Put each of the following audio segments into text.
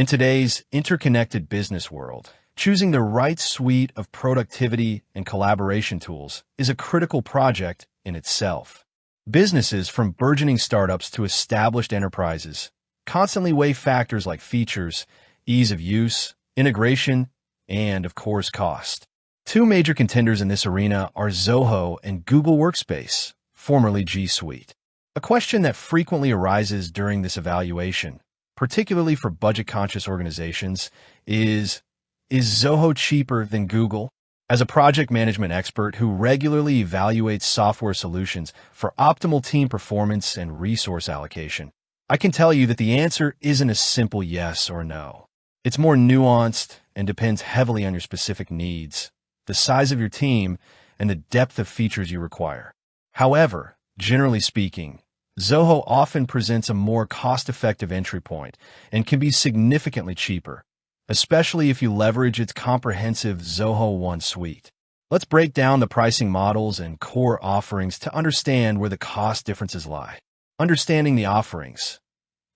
In today's interconnected business world, choosing the right suite of productivity and collaboration tools is a critical project in itself. Businesses, from burgeoning startups to established enterprises, constantly weigh factors like features, ease of use, integration, and, of course, cost. Two major contenders in this arena are Zoho and Google Workspace, formerly G Suite. A question that frequently arises during this evaluation, particularly for budget-conscious organizations, is Zoho cheaper than Google? As a project management expert who regularly evaluates software solutions for optimal team performance and resource allocation, I can tell you that the answer isn't a simple yes or no. It's more nuanced and depends heavily on your specific needs, the size of your team, and the depth of features you require. However, generally speaking, Zoho often presents a more cost-effective entry point and can be significantly cheaper, especially if you leverage its comprehensive Zoho One suite. Let's break down the pricing models and core offerings to understand where the cost differences lie. Understanding the offerings,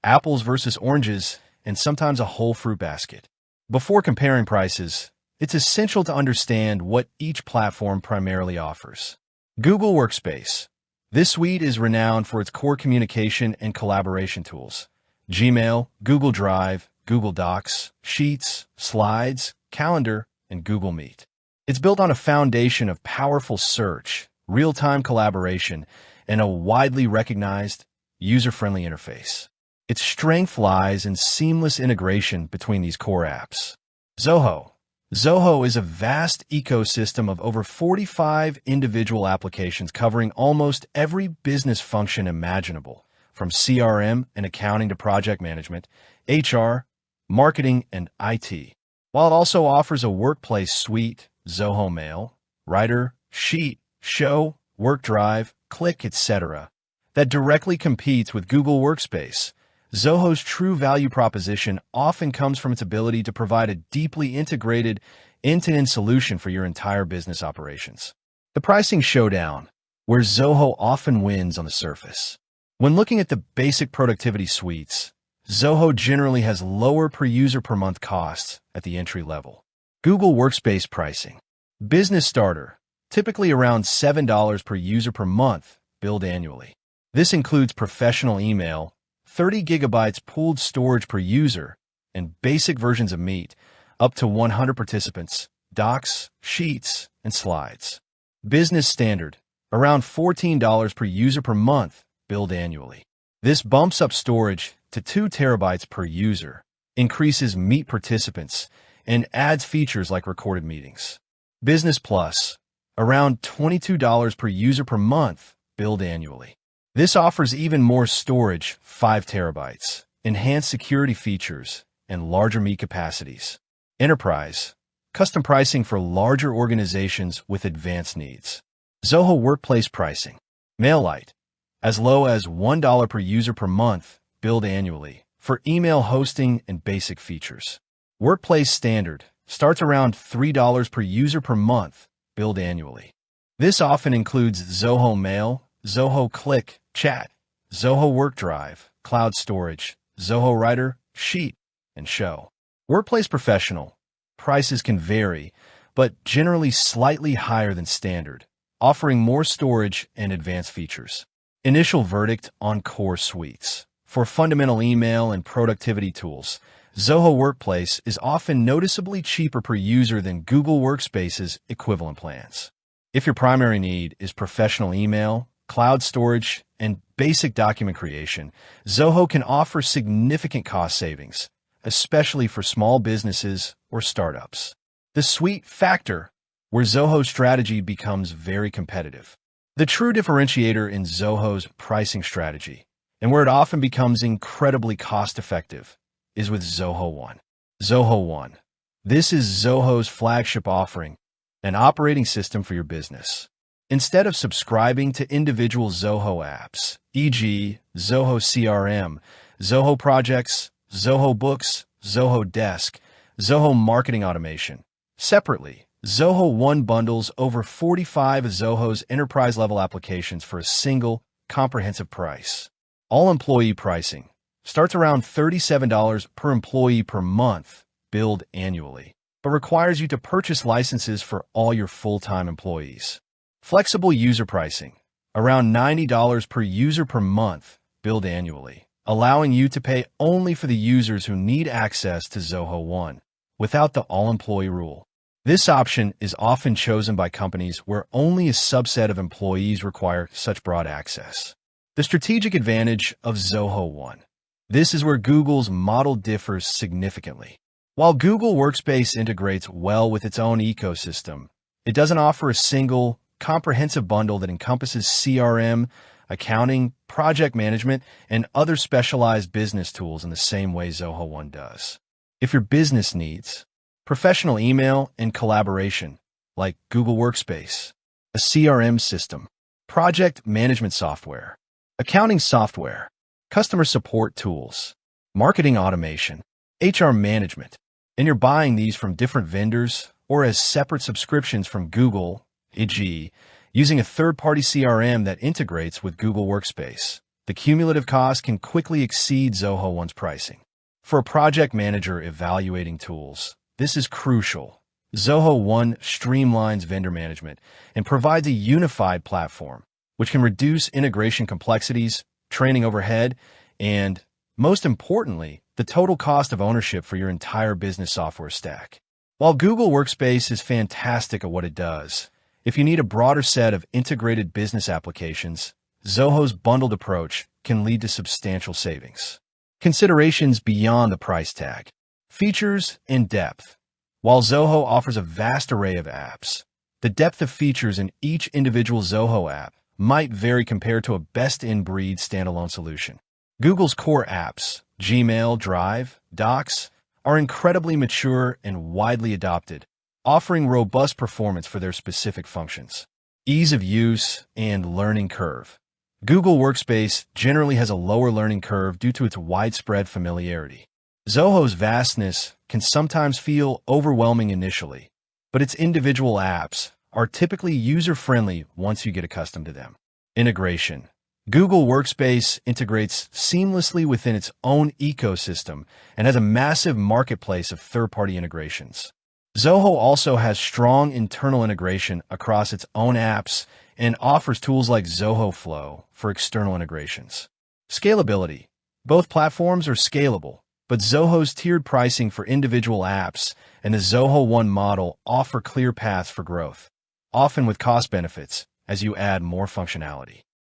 apples versus oranges, and sometimes a whole fruit basket. Before comparing prices, it's essential to understand what each platform primarily offers. Google Workspace. This suite is renowned for its core communication and collaboration tools: Gmail, Google Drive, Google Docs, Sheets, Slides, Calendar, and Google Meet. It's built on a foundation of powerful search, real-time collaboration, and a widely recognized, user-friendly interface. Its strength lies in seamless integration between these core apps. Zoho. Zoho is a vast ecosystem of over 45 individual applications covering almost every business function imaginable, from CRM and accounting to project management, HR, marketing, and IT. While it also offers a workplace suite, Zoho Mail, Writer, Sheet, Show, WorkDrive, Click, etc., that directly competes with Google Workspace, Zoho's true value proposition often comes from its ability to provide a deeply integrated, end-to-end solution for your entire business operations. The pricing showdown, where Zoho often wins on the surface. When looking at the basic productivity suites, Zoho generally has lower per-user per month costs at the entry level. Google Workspace pricing. Business Starter, typically around $7 per user per month, billed annually. This includes professional email, 30 gigabytes pooled storage per user, and basic versions of Meet, up to 100 participants, Docs, Sheets, and Slides. Business Standard, around $14 per user per month, billed annually. This bumps up storage to 2 terabytes per user, increases Meet participants, and adds features like recorded meetings. Business Plus, around $22 per user per month, billed annually. This offers even more storage, 5 terabytes, enhanced security features, and larger Meet capacities. Enterprise, custom pricing for larger organizations with advanced needs. Zoho Workplace pricing. MailLite, as low as $1 per user per month, billed annually, for email hosting and basic features. Workplace Standard starts around $3 per user per month, billed annually. This often includes Zoho Mail, Zoho Click, Chat, Zoho WorkDrive, Cloud Storage, Zoho Writer, Sheet, and Show. Workplace Professional. Prices can vary, but generally slightly higher than standard, offering more storage and advanced features. Initial verdict on core suites. For fundamental email and productivity tools, Zoho Workplace is often noticeably cheaper per user than Google Workspace's equivalent plans. If your primary need is professional email, cloud storage, and basic document creation, Zoho can offer significant cost savings, especially for small businesses or startups. The suite factor, where Zoho's strategy becomes very competitive. The true differentiator in Zoho's pricing strategy, and where it often becomes incredibly cost-effective, is with Zoho One. Zoho One. This is Zoho's flagship offering, an operating system for your business. Instead of subscribing to individual Zoho apps, e.g., Zoho CRM, Zoho Projects, Zoho Books, Zoho Desk, Zoho Marketing Automation, separately, Zoho One bundles over 45 of Zoho's enterprise-level applications for a single, comprehensive price. All employee pricing, starts around $37 per employee per month, billed annually, but requires you to purchase licenses for all your full-time employees. Flexible user pricing, around $90 per user per month, billed annually, allowing you to pay only for the users who need access to Zoho One, without the all-employee rule. This option is often chosen by companies where only a subset of employees require such broad access. The strategic advantage of Zoho One. This is where Google's model differs significantly. While Google Workspace integrates well with its own ecosystem, it doesn't offer a single, comprehensive bundle that encompasses CRM, accounting, project management, and other specialized business tools in the same way Zoho One does. If your business needs professional email and collaboration, like Google Workspace, a CRM system, project management software, accounting software, customer support tools, marketing automation, HR management, and you're buying these from different vendors or as separate subscriptions from Google, e.g., using a third-party CRM that integrates with Google Workspace, the cumulative cost can quickly exceed Zoho One's pricing. For a project manager evaluating tools, this is crucial. Zoho One streamlines vendor management and provides a unified platform, which can reduce integration complexities, training overhead, and, most importantly, the total cost of ownership for your entire business software stack. While Google Workspace is fantastic at what it does, if you need a broader set of integrated business applications, Zoho's bundled approach can lead to substantial savings. Considerations beyond the price tag. Features and depth. While Zoho offers a vast array of apps, the depth of features in each individual Zoho app might vary compared to a best-in-breed standalone solution. Google's core apps, Gmail, Drive, Docs, are incredibly mature and widely adopted, offering robust performance for their specific functions. Ease of use and learning curve. Google Workspace generally has a lower learning curve due to its widespread familiarity. Zoho's vastness can sometimes feel overwhelming initially, but its individual apps are typically user-friendly once you get accustomed to them. Integration. Google Workspace integrates seamlessly within its own ecosystem and has a massive marketplace of third-party integrations. Zoho also has strong internal integration across its own apps and offers tools like Zoho Flow for external integrations. Scalability. Both platforms are scalable, but Zoho's tiered pricing for individual apps and the Zoho One model offer clear paths for growth, often with cost benefits as you add more functionality.